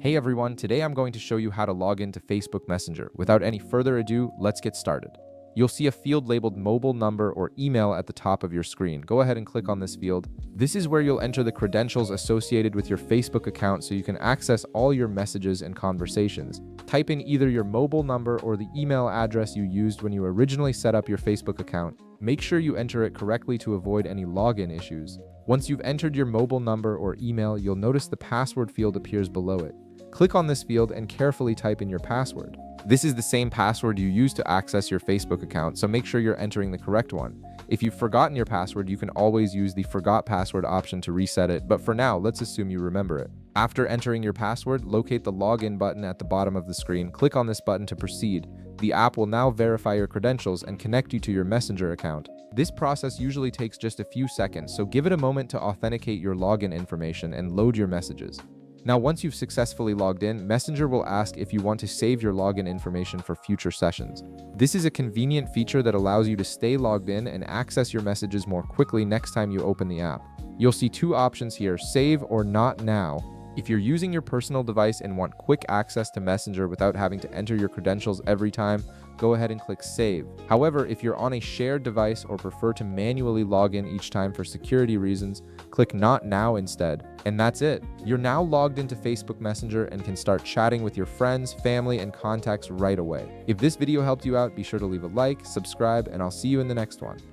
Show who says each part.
Speaker 1: Hey everyone, today I'm going to show you how to log into Facebook Messenger. Without any further ado, let's get started. You'll see a field labeled mobile number or email at the top of your screen. Go ahead and click on this field. This is where you'll enter the credentials associated with your Facebook account so you can access all your messages and conversations. Type in either your mobile number or the email address you used when you originally set up your Facebook account. Make sure you enter it correctly to avoid any login issues. Once you've entered your mobile number or email, you'll notice the password field appears below it. Click on this field and carefully type in your password. This is the same password you use to access your Facebook account, so make sure you're entering the correct one. If you've forgotten your password, you can always use the Forgot Password option to reset it, but for now, let's assume you remember it. After entering your password, locate the Login button at the bottom of the screen. Click on this button to proceed. The app will now verify your credentials and connect you to your Messenger account. This process usually takes just a few seconds, so give it a moment to authenticate your login information and load your messages. Now, once you've successfully logged in, Messenger will ask if you want to save your login information for future sessions. This is a convenient feature that allows you to stay logged in and access your messages more quickly next time you open the app. You'll see two options here, save or not now. If you're using your personal device and want quick access to Messenger without having to enter your credentials every time, go ahead and click Save. However, if you're on a shared device or prefer to manually log in each time for security reasons, click Not Now instead. And that's it. You're now logged into Facebook Messenger and can start chatting with your friends, family, and contacts right away. If this video helped you out, be sure to leave a like, subscribe, and I'll see you in the next one.